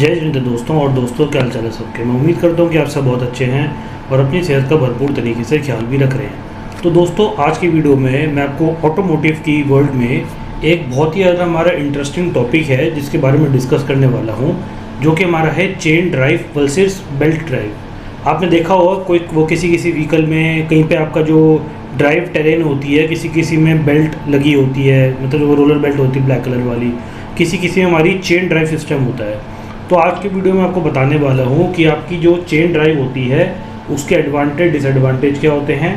जय जिंद दोस्तों और दोस्तों, क्या हाल चाल है सबके। मैं उम्मीद करता हूँ कि आप सब बहुत अच्छे हैं और अपनी सेहत का भरपूर तरीके से ख्याल भी रख रहे हैं। तो दोस्तों, आज की वीडियो में मैं आपको ऑटोमोटिव की वर्ल्ड में एक बहुत ही ज़्यादा हमारा इंटरेस्टिंग टॉपिक है जिसके बारे में डिस्कस करने वाला हूँ, जो कि हमारा है chain drive versus belt drive. आपने देखा होगा वो किसी व्हीकल में कहीं पे आपका जो ड्राइव टेरेन होती है, किसी में बेल्ट लगी होती है, मतलब वो रोलर बेल्ट होती है ब्लैक कलर वाली, किसी में हमारी चेन ड्राइव सिस्टम होता है। तो आज की वीडियो में आपको बताने वाला हूँ कि आपकी जो चेन ड्राइव होती है उसके एडवांटेज डिसएडवांटेज क्या होते हैं।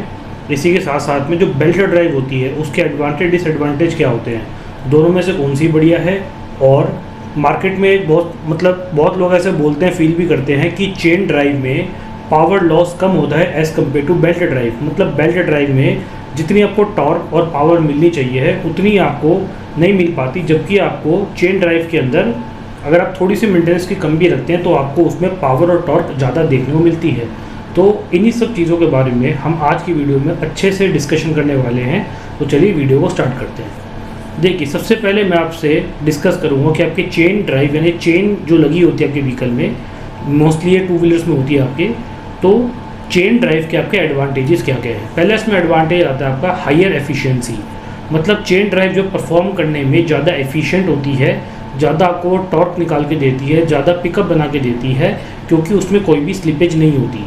इसी के साथ साथ में जो बेल्ट ड्राइव होती है उसके एडवांटेज डिसएडवांटेज क्या होते हैं, दोनों में से कौन सी बढ़िया है। और मार्केट में बहुत लोग ऐसे बोलते हैं, फील भी करते हैं कि चेन ड्राइव में पावर लॉस कम होता है as compare to belt drive. मतलब बेल्ट ड्राइव में जितनी आपको टॉर्क और पावर मिलनी चाहिए है उतनी आपको नहीं मिल पाती, जबकि आपको चेन ड्राइव के अंदर अगर आप थोड़ी सी मेंटेनेंस की कम भी रखते हैं तो आपको उसमें पावर और टॉर्क ज़्यादा देखने को मिलती है। तो इन्हीं सब चीज़ों के बारे में हम आज की वीडियो में अच्छे से डिस्कशन करने वाले हैं। तो चलिए वीडियो को स्टार्ट करते हैं। देखिए, सबसे पहले मैं आपसे डिस्कस करूँगा कि आपकी चेन ड्राइव यानी चेन जो लगी होती है आपके व्हीकल में, मोस्टली ये टू व्हीलर्स में होती है आपके, तो चेन ड्राइव के आपके एडवांटेजेस क्या क्या हैं। पहले इसमें एडवांटेज आता है आपका हायर एफिशिएंसी। मतलब चेन ड्राइव जो परफॉर्म करने में ज़्यादा एफिशिएंट होती है, ज़्यादा आपको टॉर्क निकाल के देती है, ज़्यादा पिकअप बना के देती है, क्योंकि उसमें कोई भी स्लिपेज नहीं होती।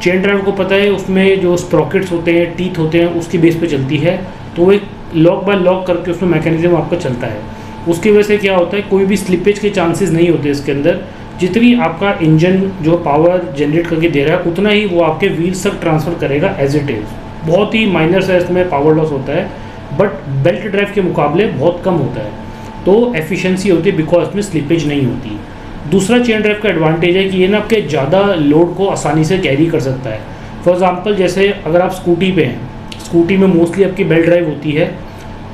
चेन ड्राइव को पता है उसमें जो स्प्रॉकेट्स होते हैं, टीथ होते हैं, उसकी बेस पे चलती है, तो वो एक लॉक बाय लॉक करके उसमें मैकेनिज्म आपका चलता है। उसकी वजह से क्या होता है, कोई भी स्लिपेज के चांसेस नहीं होते इसके अंदर। जितनी आपका इंजन जो पावर जनरेट करके दे रहा है उतना ही वो आपके व्हील्स तक ट्रांसफ़र करेगा एज इट इज़। बहुत ही माइनर सा इसमें पावर लॉस होता है, बट बेल्ट ड्राइव के मुकाबले बहुत कम होता है। तो एफिशिएंसी होती है बिकॉज इसमें स्लिपेज नहीं होती। दूसरा चेन ड्राइव का एडवांटेज है कि ये ना आपके ज़्यादा लोड को आसानी से कैरी कर सकता है। फॉर एग्जांपल, जैसे अगर आप स्कूटी पे हैं, स्कूटी में मोस्टली आपकी बेल्ट ड्राइव होती है,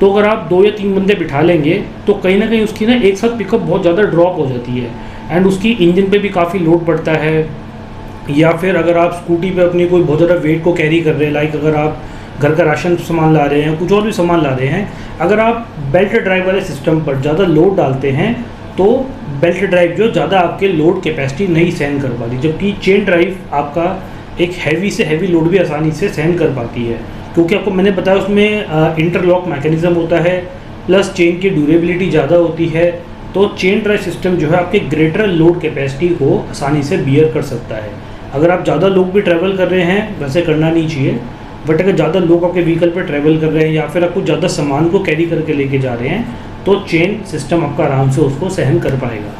तो अगर आप 2 या 3 बंदे बिठा लेंगे तो कहीं ना कहीं उसकी ना एक साथ पिकअप बहुत ज़्यादा ड्रॉप हो जाती है एंड उसकी इंजन पे भी काफ़ी लोड पड़ता है। या फिर अगर आप स्कूटी पे अपनी कोई बहुत ज़्यादा वेट को कैरी कर रहे हैं, लाइक अगर आप घर का राशन सामान ला रहे हैं, कुछ और भी सामान ला रहे हैं, अगर आप बेल्ट ड्राइव वाले सिस्टम पर ज़्यादा लोड डालते हैं तो बेल्ट ड्राइव जो ज़्यादा आपके लोड कैपेसिटी नहीं सहन कर पाती, जबकि चेन ड्राइव आपका एक हैवी से हैवी लोड भी आसानी से सहन कर पाती है, क्योंकि आपको मैंने बताया उसमें इंटरलॉक मैकेनिज्म होता है, प्लस चेन की ड्यूरेबिलिटी ज़्यादा होती है। तो चेन ड्राइव सिस्टम जो है आपके ग्रेटर लोड कैपेसिटी को आसानी से बियर कर सकता है। अगर आप ज़्यादा लोग भी ट्रैवल कर रहे हैं, वैसे करना नहीं चाहिए, बट अगर ज़्यादा लोग आपके व्हीकल पर ट्रैवल कर रहे हैं या फिर आप कुछ ज़्यादा सामान को कैरी करके लेके जा रहे हैं, तो चेन सिस्टम आपका आराम से उसको सहन कर पाएगा।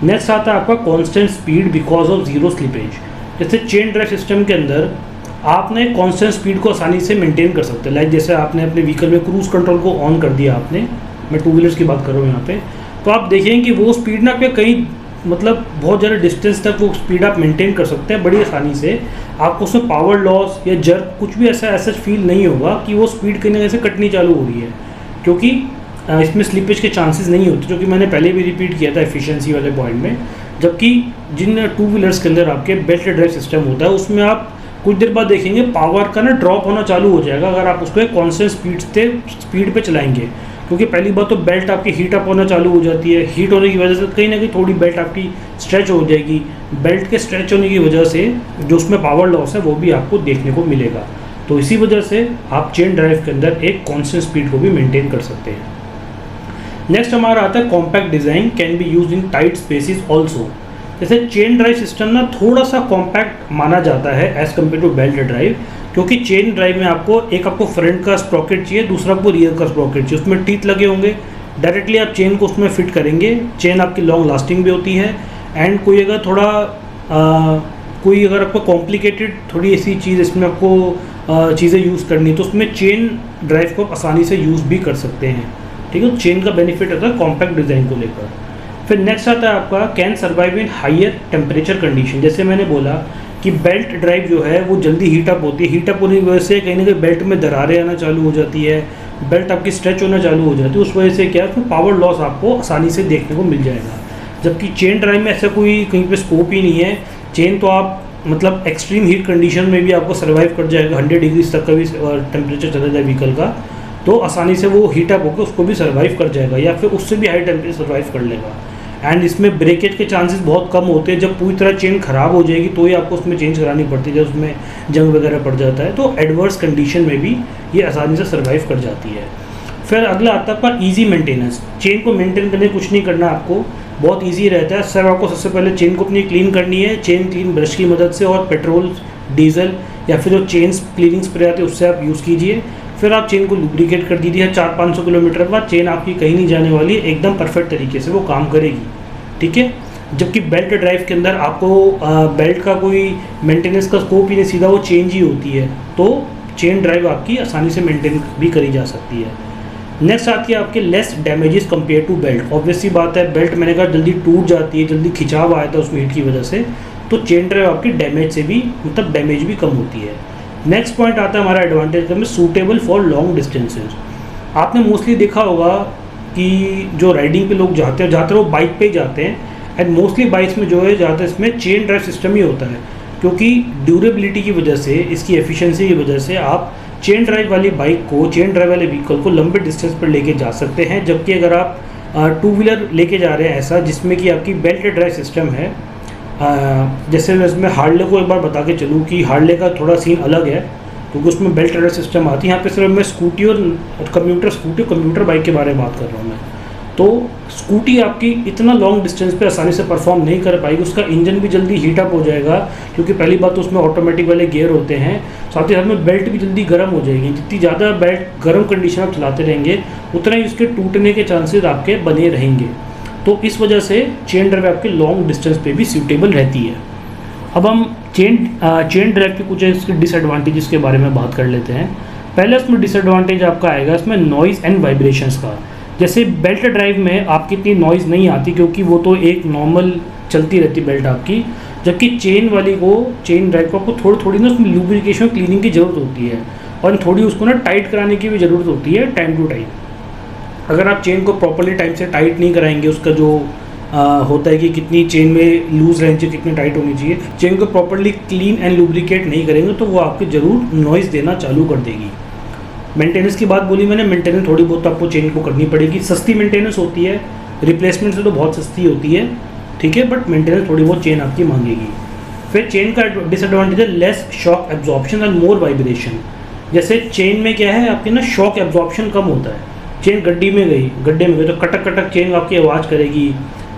नेक्स्ट आता है आपका constant speed because of zero slippage. जैसे चेन ड्राइव सिस्टम के अंदर आपने कांस्टेंट स्पीड को आसानी से मेंटेन कर सकते हैं। लाइक जैसे आपने अपने व्हीकल में क्रूज कंट्रोल को ऑन कर दिया आपने, मैं टू व्हीलर्स की बात कर रहा हूँ यहाँ पे, तो आप देखेंगे कि वो स्पीड ना आपके कहीं बहुत ज़्यादा डिस्टेंस तक वो स्पीड आप मेंटेन कर सकते हैं बड़ी आसानी से। आपको उसमें पावर लॉस या जर्क कुछ भी ऐसा फील नहीं होगा कि वो स्पीड कहीं ना कहीं से कटनी चालू हो रही है, क्योंकि इसमें स्लिपेज के चांसेस नहीं होते, जो कि मैंने पहले भी रिपीट किया था एफिशिएंसी वाले पॉइंट में। जबकि जिन टू व्हीलर्स के अंदर आपके बेल्ट ड्राइव सिस्टम होता है उसमें आप कुछ देर बाद देखेंगे पावर का ना ड्रॉप होना चालू हो जाएगा अगर आप उसको एक कॉन्स्टेंट स्पीड पे चलाएंगे, क्योंकि पहली बात तो बेल्ट आपकी हीट अप होना चालू हो जाती है। हीट होने की वजह से कहीं ना कहीं थोड़ी बेल्ट आपकी स्ट्रेच हो जाएगी। बेल्ट के स्ट्रेच होने की वजह से जो उसमें पावर लॉस है वो भी आपको देखने को मिलेगा। तो इसी वजह से आप चेन ड्राइव के अंदर एक कांस्टेंट स्पीड को भी मेंटेन कर सकते हैं। नेक्स्ट हमारा आता है compact design can be use in tight spaces also. जैसे चेन ड्राइव सिस्टम ना थोड़ा सा कॉम्पैक्ट माना जाता है as compare to belt drive, क्योंकि चेन ड्राइव में आपको आपको फ्रंट का स्प्रॉकेट चाहिए, दूसरा आपको रियर का स्प्रॉकेट चाहिए। उसमें टीथ लगे होंगे, डायरेक्टली आप चेन को उसमें फिट करेंगे। चेन आपकी लॉन्ग लास्टिंग भी होती है एंड कोई अगर आपको कॉम्प्लिकेटेड थोड़ी ऐसी चीज़ इसमें आपको चीज़ें यूज़ करनी है तो उसमें चेन ड्राइव को आसानी से यूज़ भी कर सकते हैं। ठीक है, चेन का बेनिफिट होता है कॉम्पैक्ट डिज़ाइन को लेकर। फिर नेक्स्ट आता है आपका can survive in higher temperature condition. जैसे मैंने बोला कि बेल्ट ड्राइव जो है वो जल्दी हीटअप होती है, हीटअप होने की वजह से कहीं ना कहीं बेल्ट में दरारें आना चालू हो जाती है, बेल्ट आपकी स्ट्रेच होना चालू हो जाती है। उस वजह से क्या है, उसमें पावर लॉस आपको आसानी से देखने को मिल जाएगा। जबकि चेन ड्राइव में ऐसा कोई कहीं पे स्कोप ही नहीं है। चेन तो आप एक्सट्रीम हीट कंडीशन में भी आपको सर्वाइव कर जाएगा, 100 डिग्री तक का भी टेम्परेचर चला जाए व्हीकल का, तो आसानी से वो हीटअप होकर उसको भी सर्वाइव कर जाएगा या फिर उससे भी हाई टेम्परेचर सर्वाइव कर लेगा। एंड इसमें ब्रेकेज के चांसेस बहुत कम होते हैं। जब पूरी तरह चेन ख़राब हो जाएगी तो ही आपको उसमें चेंज करानी पड़ती है, जब उसमें जंग वगैरह पड़ जाता है। तो एडवर्स कंडीशन में भी ये आसानी से सर्वाइव कर जाती है। फिर अगला आता है आपका ईजी मेंटेनेंस। चेन को मेंटेन करने कुछ नहीं करना आपको, बहुत ईजी रहता है। सर आपको सबसे पहले चेन को अपनी क्लीन करनी है, चेन क्लीन ब्रश की मदद से, और पेट्रोल, डीजल या फिर जो चेन क्लीनिंग स्प्रे आती है उससे आप यूज़ कीजिए। फिर आप चेन को लुब्रिकेट कर दीजिए। 400-500 किलोमीटर बाद चेन आपकी कहीं नहीं जाने वाली, एकदम परफेक्ट तरीके से वो काम करेगी, ठीक है। जबकि बेल्ट ड्राइव के अंदर आपको बेल्ट का कोई मेंटेनेंस का स्कोप ही नहीं, सीधा वो चेंज ही होती है, तो चेन ड्राइव आपकी आसानी से मेंटेन भी करी जा सकती है। नेक्स्ट आती है आपके less damages compare to belt. Obviously बात है, बेल्ट मैंने कहा जल्दी टूट जाती है, जल्दी खिंचाव आया था उसमें हीट की वजह से, तो चेन ड्राइव आपकी डैमेज से भी मतलब डैमेज भी कम होती है। नेक्स्ट पॉइंट आता है हमारा एडवांटेज में सूटेबल फॉर लॉन्ग डिस्टेंसेज। आपने मोस्टली देखा होगा कि जो राइडिंग पे लोग जाते हैं, ज़्यादातर वो बाइक पे ही जाते हैं, एंड मोस्टली बाइक्स में जो है ज़्यादातर इसमें चेन ड्राइव सिस्टम ही होता है, क्योंकि ड्यूरेबिलिटी की वजह से, इसकी एफिशिएंसी की वजह से आप चेन ड्राइव वाली बाइक को, चेन ड्राइव वाले व्हीकल को लंबे डिस्टेंस पर लेके जा सकते हैं। जबकि अगर आप टू व्हीलर लेके जा रहे हैं ऐसा जिसमें कि आपकी बेल्ट ड्राइव सिस्टम है, जैसे मैं इसमें हार्ले को एक बार बता के चलूँ कि हार्ले का थोड़ा सीन अलग है, क्योंकि उसमें बेल्ट ड्राइव सिस्टम आती है। यहाँ पे सिर्फ मैं स्कूटी और कम्यूटर बाइक के बारे में बात कर रहा हूँ मैं। तो स्कूटी आपकी इतना लॉन्ग डिस्टेंस पे आसानी से परफॉर्म नहीं कर पाएगी, उसका इंजन भी जल्दी हीट अप हो जाएगा, क्योंकि पहली बात तो उसमें ऑटोमेटिक वाले गियर होते हैं, साथ ही साथ में बेल्ट भी जल्दी गर्म हो जाएगी। जितनी ज़्यादा बेल्ट गर्म कंडीशन आप चलाते रहेंगे उतना ही उसके टूटने के चांसेस आपके बने रहेंगे। तो इस वजह से चेन ड्राइव आपके लॉन्ग डिस्टेंस पे भी सूटेबल रहती है। अब हम चेन ड्राइव के कुछ इसके डिसएडवांटेजेस के बारे में बात कर लेते हैं। पहले इसमें डिसएडवांटेज आपका आएगा इसमें नॉइज़ एंड वाइब्रेशंस का। जैसे बेल्ट ड्राइव में आपकी इतनी नॉइज़ नहीं आती, क्योंकि वो तो एक नॉर्मल चलती रहती बेल्ट आपकी, जबकि चेन ड्राइव को आपको थोड़ी ना उसमें लुब्रिकेशन क्लीनिंग की ज़रूरत होती है, और थोड़ी उसको ना टाइट कराने की भी ज़रूरत होती है टाइम टू टाइम। अगर आप चेन को प्रॉपर्ली टाइम से टाइट नहीं कराएंगे, उसका जो होता है कि कितनी चेन में लूज रहनी चाहिए, कितनी टाइट होनी चाहिए, चेन को प्रॉपर्ली क्लीन एंड लुब्रिकेट नहीं करेंगे तो वो आपको ज़रूर नॉइज़ देना चालू कर देगी। मेंटेनेंस की बात बोली मैंने, मेंटेनेंस थोड़ी बहुत आपको चेन को करनी पड़ेगी। सस्ती मेंटेनेंस होती है, रिप्लेसमेंट से तो बहुत सस्ती होती है, ठीक है, बट मेंटेनेंस थोड़ी बहुत चेन आपकी मांगेगी। फिर चेन का डिसएडवांटेज है less shock absorption and more vibration. जैसे चेन में क्या है, आपकी ना शॉक एब्जॉर्प्शन कम होता है। चेन गड्ढे में गई तो कटक कटक चेन आपकी आवाज़ करेगी,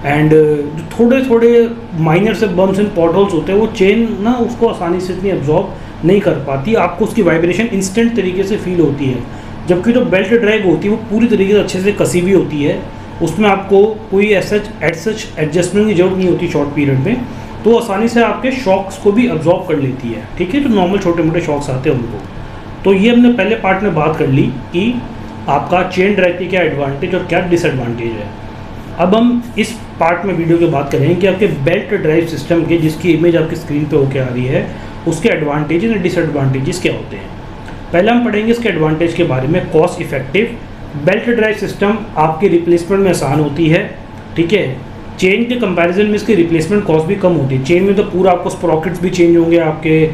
एंड जो थोड़े थोड़े माइनर से बम्स एंड पॉट होल्स होते हैं वो चेन ना उसको आसानी से इतनी एब्जॉर्ब नहीं कर पाती, आपको उसकी वाइब्रेशन इंस्टेंट तरीके से फील होती है। जबकि जो बेल्ट ड्राइव होती है वो पूरी तरीके से अच्छे से कसी भी होती है, उसमें आपको कोई सच एडजस्टमेंट की जरूरत नहीं होती शॉर्ट पीरियड में, तो आसानी से आपके शॉक्स को भी अब्जॉर्ब कर लेती है, ठीक है। तो नॉर्मल छोटे मोटे शॉक्स आते हैं उनको। तो ये हमने पहले पार्ट में बात कर ली कि आपका चेन ड्राइव की क्या एडवांटेज और क्या डिसएडवांटेज है। अब हम इस पार्ट में वीडियो की बात करेंगे कि आपके बेल्ट ड्राइव सिस्टम के, जिसकी इमेज आपकी स्क्रीन पे होके आ रही है, उसके एडवांटेजेस और डिसएडवांटेजेस क्या होते हैं। पहले हम पढ़ेंगे इसके एडवांटेज के बारे में। Cost effective, belt drive system आपकी रिप्लेसमेंट में आसान होती है, ठीक है। चेन के कंपैरिजन में इसकी रिप्लेसमेंट कॉस्ट भी कम होती है। चेन में तो पूरा आपको स्प्रॉकेट्स भी चेंज होंगे आपके,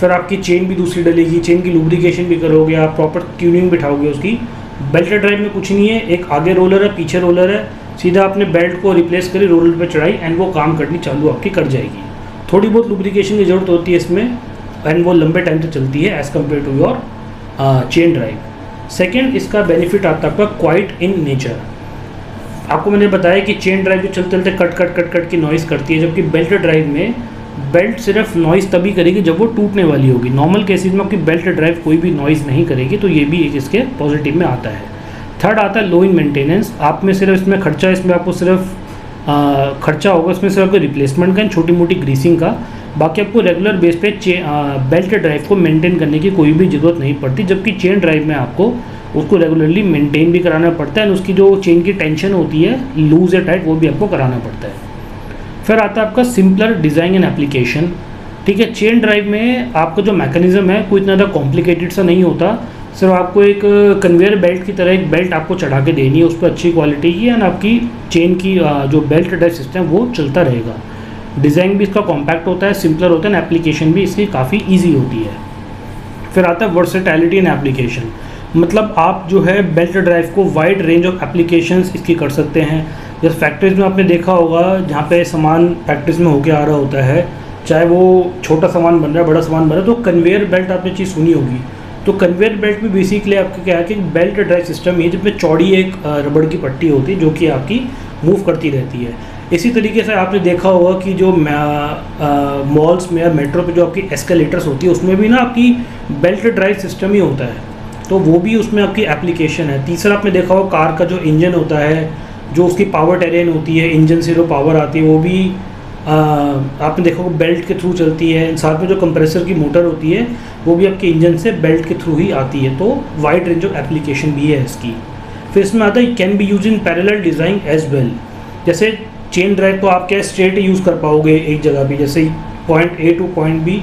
फिर आपकी चेन भी दूसरी डलेगी, चेन की लुब्रिकेशन भी करोगे आप, प्रॉपर ट्यूनिंग बिठाओगे उसकी। बेल्ट ड्राइव में कुछ नहीं है, एक आगे रोलर है, पीछे रोलर है, सीधा आपने बेल्ट को रिप्लेस करी, रोलर पे चढ़ाई, एंड वो काम करनी चालू आपकी कर जाएगी। थोड़ी बहुत लुब्रिकेशन की ज़रूरत होती है इसमें, एंड वो लंबे टाइम तक चलती है as compare to your chain drive. Second, इसका बेनिफिट आता है आपका क्वाइट इन नेचर। आपको मैंने बताया कि चेन ड्राइव जो चलते चलते कट की नॉइज़ करती है, जबकि बेल्ट ड्राइव में बेल्ट सिर्फ नॉइज़ तभी करेगी जब वो टूटने वाली होगी। नॉर्मल केसेस में आपकी बेल्ट ड्राइव कोई भी नॉइज़ नहीं करेगी, तो ये भी एक इसके पॉजिटिव में आता है। थर्ड आता है लो इन मेंटेनेंस। आप में सिर्फ इसमें खर्चा, इसमें आपको सिर्फ खर्चा होगा इसमें सिर्फ आपको रिप्लेसमेंट का, छोटी मोटी ग्रीसिंग का, बाकी आपको रेगुलर बेस पे बेल्ट ड्राइव को मेंटेन करने की कोई भी ज़रूरत नहीं पड़ती। जबकि चेन ड्राइव में आपको उसको रेगुलरली मेंटेन भी कराना पड़ता है, और उसकी जो चेन की टेंशन होती है लूज या टाइट वो भी आपको कराना पड़ता है। फिर आता है आपका सिंपलर डिज़ाइन एंड एप्लीकेशन, ठीक है। चेन ड्राइव में आपका जो मैकेनिज्म है कोई इतना ज़्यादा कॉम्प्लिकेटेड सा नहीं होता, सिर्फ आपको एक कन्वेयर बेल्ट की तरह एक बेल्ट आपको चढ़ा के देनी है, उस पर अच्छी क्वालिटी की, एंड आपकी चेन की जो बेल्ट ड्राइव सिस्टम वो चलता रहेगा। डिज़ाइन भी इसका कॉम्पैक्ट होता है, सिंपलर होता है, एंड एप्लीकेशन भी इसकी काफ़ी ईजी होती है। फिर आता है वर्सेटैलिटी एंड एप्लीकेशन, मतलब आप जो है बेल्ट ड्राइव को वाइड रेंज ऑफ एप्लीकेशंस इसकी कर सकते हैं। जैसे फैक्ट्रीज में आपने देखा होगा जहाँ पे सामान फैक्ट्रीज में होके आ रहा होता है, चाहे वो छोटा सामान बन रहा है बड़ा सामान बन रहा है, तो कन्वेयर बेल्ट आपने चीज़ सुनी होगी। तो कन्वेयर बेल्ट में बेसिकली आपका क्या है कि बेल्ट ड्राइव सिस्टम है जिसमें चौड़ी एक रबड़ की पट्टी होती है जो कि आपकी मूव करती रहती है। इसी तरीके से आपने देखा होगा कि जो मॉल्स में या मेट्रो पे जो आपकी एस्केलेटर्स होती है उसमें भी ना आपकी बेल्ट ड्राइव सिस्टम ही होता है, तो वो भी उसमें आपकी एप्लीकेशन है। तीसरा आपने देखा होगा कार का जो इंजन होता है, जो उसकी पावर टेरेन होती है, इंजन से जो पावर आती है वो भी आपने देखा होगा बेल्ट के थ्रू चलती है। साथ में जो कंप्रेसर की मोटर होती है वो भी आपके इंजन से बेल्ट के थ्रू ही आती है। तो वाइड रेंज ऑफ एप्लीकेशन भी है इसकी। फिर इसमें आता है can be use in parallel design as well. जैसे चेन ड्राइव तो आप क्या स्ट्रेट यूज़ कर पाओगे एक जगह पे, जैसे point A to point B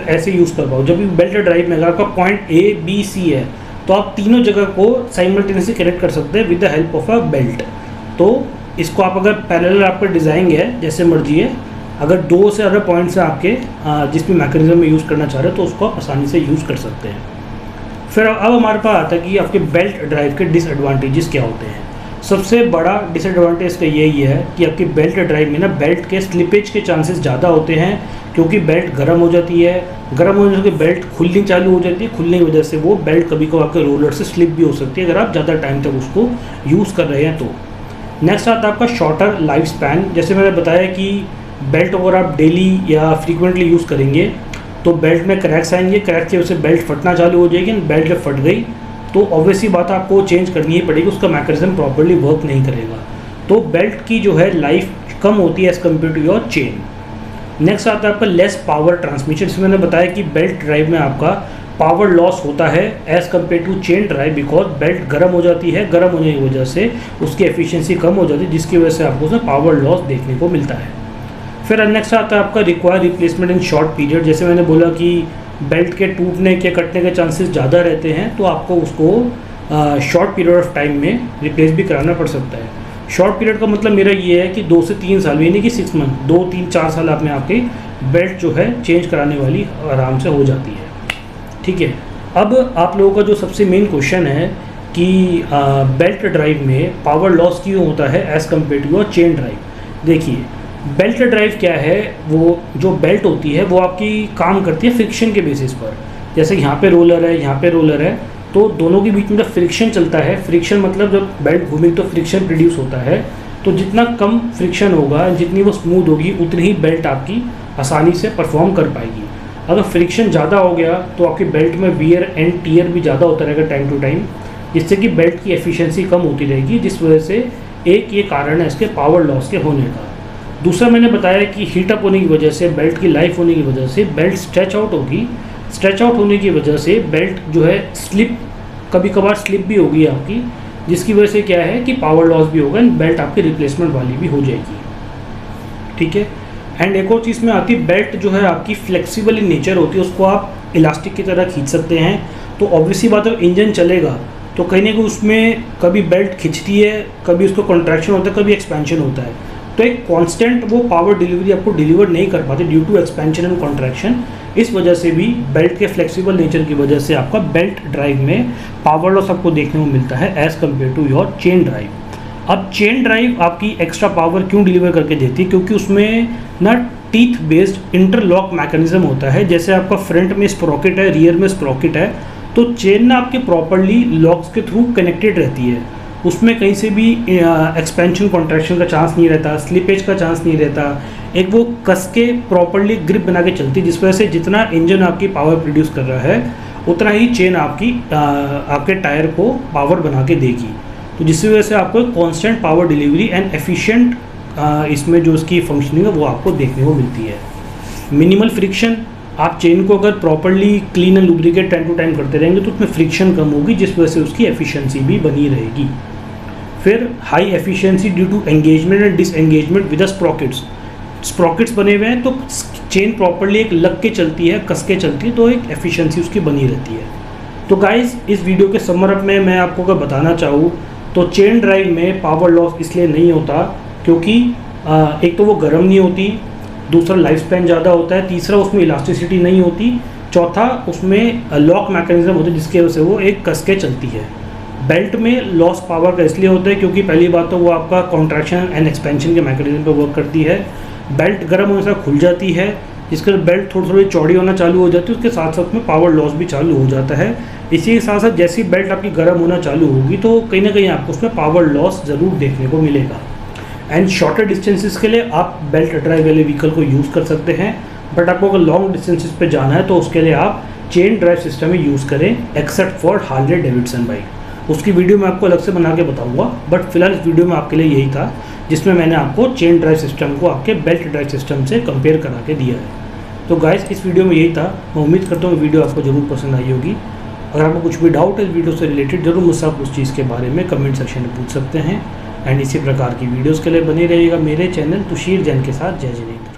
ऐसे यूज़ कर पाओ। जब भी बेल्ट ड्राइव में अगर आपका पॉइंट ए बी सी है तो आप तीनों जगह को साइमल्टेनियसली कनेक्ट कर सकते हैं with the help of a belt. तो इसको आप अगर पैरेलल आपका डिज़ाइन है जैसे मर्जी है, अगर दो से ज़्यादा पॉइंट से आपके जिस भी मैकेनिज्म में यूज़ करना चाह रहे हो तो उसको आप आसानी से यूज़ कर सकते हैं। फिर अब हमारे पास आता है कि आपके बेल्ट ड्राइव के डिसएडवांटेजेस क्या होते हैं। सबसे बड़ा डिसएडवांटेज का यही है कि आपकी बेल्ट ड्राइव में ना बेल्ट के स्लिपेज के चांसेस ज़्यादा होते हैं, क्योंकि बेल्ट गर्म हो जाती है। गर्म होने से बेल्ट खुलनी चालू हो जाती है, खुलने की वजह से वो बेल्ट कभी कभी आपके रोलर से स्लिप भी हो सकती है अगर आप ज़्यादा टाइम तक उसको यूज़ कर रहे हैं तो। नेक्स्ट आता है आपका शॉर्टर लाइफ स्पैन। जैसे मैंने बताया कि बेल्ट अगर आप डेली या फ्रीक्वेंटली यूज़ करेंगे तो बेल्ट में क्रैक्स आएंगे, क्रैक की वजह से बेल्ट फटना चालू हो जाएगी। बेल्ट जब फट गई तो ऑब्वियसली बात आपको चेंज करनी ही पड़ेगी, उसका मैकेनिज्म प्रॉपर्ली वर्क नहीं करेगा। तो बेल्ट की जो है लाइफ कम होती है as compare to your chain. Next आता है आपका लेस पावर ट्रांसमिशन। इसमें मैंने बताया कि बेल्ट ड्राइव में आपका पावर लॉस होता है as compare to chain drive, because belt गर्म हो जाती है, गर्म होने की वजह से उसकी एफिशिएंसी कम हो जाती है, जिसकी वजह से आपको उसमें पावर लॉस देखने को मिलता है। फिर नेक्स्ट आता है आपका require replacement in short period. जैसे मैंने बोला कि बेल्ट के टूटने के कटने के चांसेस ज़्यादा रहते हैं, तो आपको उसको शॉर्ट पीरियड ऑफ टाइम में रिप्लेस भी कराना पड़ सकता है। शॉर्ट पीरियड का मतलब मेरा ये है कि 2 से 3 साल, यानी कि 6 मंथ, 2, 3, 4 साल आपने आपकी बेल्ट जो है चेंज कराने वाली आराम से हो जाती है। ठीक है, अब आप लोगों का जो सबसे मेन क्वेश्चन है कि बेल्ट ड्राइव में पावर लॉस क्यों होता है as compare to your chain drive. देखिए, बेल्ट ड्राइव क्या है, वो जो बेल्ट होती है वो आपकी काम करती है फ्रिक्शन के बेसिस पर। जैसे यहाँ पे रोलर है, यहाँ पे रोलर है, तो दोनों के बीच में जब फ्रिक्शन चलता है, फ्रिक्शन मतलब जब बेल्ट घूमेगी तो फ्रिक्शन प्रोड्यूस होता है, तो जितना कम फ्रिक्शन होगा, जितनी वो स्मूथ होगी, उतनी ही बेल्ट आपकी आसानी से परफॉर्म कर पाएगी। अगर फ्रिक्शन ज़्यादा हो गया तो आपकी बेल्ट में वियर एंड टीयर भी ज़्यादा होता रहेगा टाइम टू टाइम, जिससे कि बेल्ट की एफिशिएंसी कम होती रहेगी, जिस वजह से एक ये कारण है इसके पावर लॉस के होने का। दूसरा मैंने बताया कि हीट अप होने की वजह से, बेल्ट की लाइफ होने की वजह से बेल्ट स्ट्रेच आउट होगी। स्ट्रेच आउट होने की वजह से बेल्ट जो है स्लिप, कभी कभार स्लिप भी होगी आपकी, जिसकी वजह से क्या है कि पावर लॉस भी होगा एंड बेल्ट आपकी रिप्लेसमेंट वाली भी हो जाएगी। ठीक है, एंड एक और चीज़ में आती है, बेल्ट जो है आपकी फ्लेक्सिबल इन नेचर होती है, उसको आप इलास्टिक की तरह खींच सकते हैं। तो ऑब्वियसली बात है, इंजन चलेगा तो कहीं ना कहीं उसमें कभी बेल्ट खिंचती है, कभी उसको कॉन्ट्रैक्शन होता है, कभी एक्सपेंशन होता है, तो एक कांस्टेंट वो पावर डिलीवरी आपको डिलीवर नहीं कर पाते due to expansion and contraction. इस वजह से भी बेल्ट के फ्लेक्सिबल नेचर की वजह से आपका बेल्ट ड्राइव में पावर लॉस आपको देखने को मिलता है as compare to your chain drive. अब चेन ड्राइव आपकी एक्स्ट्रा पावर क्यों डिलीवर करके देती है, क्योंकि उसमें ना टीथ बेस्ड इंटरलॉक मैकेनिज्म होता है। जैसे आपका फ्रंट में स्प्रॉकेट है, रियर में स्प्रॉकेट है, तो चेन ना आपके प्रॉपरली लॉक्स के थ्रू कनेक्टेड रहती है, उसमें कहीं से भी एक्सपेंशन कॉन्ट्रैक्शन का चांस नहीं रहता, स्लिपेज का चांस नहीं रहता। एक वो कस के प्रॉपरली ग्रिप बना के चलती है, जिस वजह से जितना इंजन आपकी पावर प्रोड्यूस कर रहा है उतना ही चेन आपके टायर को पावर बना के देगी, तो जिसकी वजह से आपको constant power delivery and efficient इसमें जो उसकी फंक्शनिंग है वो आपको देखने को मिलती है। मिनिमल फ्रिक्शन, आप चेन को अगर properly clean and lubricate time to time करते रहेंगे तो उसमें फ्रिक्शन कम होगी, जिस वजह से उसकी एफिशिएंसी भी बनी रहेगी। फिर high efficiency due to engagement and disengagement with sprockets. Sprockets बने हुए हैं तो चेन प्रॉपरली एक लग के चलती है, कस के चलती है, तो एक एफिशिएंसी उसकी बनी रहती है। तो गाइस, इस वीडियो के समर अप में मैं आपको अगर बताना चाहूँ तो चेन ड्राइव में पावर लॉस इसलिए नहीं होता क्योंकि एक तो वो गर्म नहीं होती, दूसरा लाइफ स्पैन ज़्यादा होता है, तीसरा उसमें इलास्टिसिटी नहीं होती, चौथा उसमें लॉक मैकेनिज्म होता है जिसकी वजह से वो एक कस के चलती है। बेल्ट में लॉस पावर का इसलिए होता है क्योंकि पहली बात तो वो आपका कॉन्ट्रैक्शन एंड एक्सपेंशन के मैकेनिज्म पे वर्क करती है। बेल्ट गर्म होने से खुल जाती है, जिसके बेल्ट थोड़ी थोड़ी चौड़ी होना चालू हो जाती है, उसके साथ साथ में पावर लॉस भी चालू हो जाता है। इसी के साथ साथ जैसी बेल्ट आपकी गर्म होना चालू होगी तो कहीं ना कहीं आपको उसमें पावर लॉस ज़रूर देखने को मिलेगा। एंड शॉर्टर डिस्टेंसेस के लिए आप बेल्ट ड्राइव वाले व्हीकल को यूज़ कर सकते हैं, बट आपको अगर लॉन्ग डिस्टेंसेस पे जाना है तो उसके लिए आप चेन ड्राइव सिस्टम ही यूज़ करें, except for Harley Davidson bike. उसकी वीडियो मैं आपको अलग से बना के बताऊंगा, बट फिलहाल इस वीडियो में आपके लिए यही था जिसमें मैंने आपको चेन ड्राइव सिस्टम को आपके बेल्ट ड्राइव सिस्टम से कंपेयर करा के दिया है। तो गाइस इस वीडियो में यही था। मैं उम्मीद करता हूँ वीडियो आपको ज़रूर पसंद आई होगी। अगर आपको कुछ भी डाउट है इस वीडियो से रिलेटेड, जरूर मुझसे आप उस चीज़ के बारे में कमेंट सेक्शन में पूछ सकते हैं। एंड इसी प्रकार की वीडियोज़ के लिए बने रहिएगा मेरे चैनल तुषीर जैन के साथ। जय जिनेंद्र।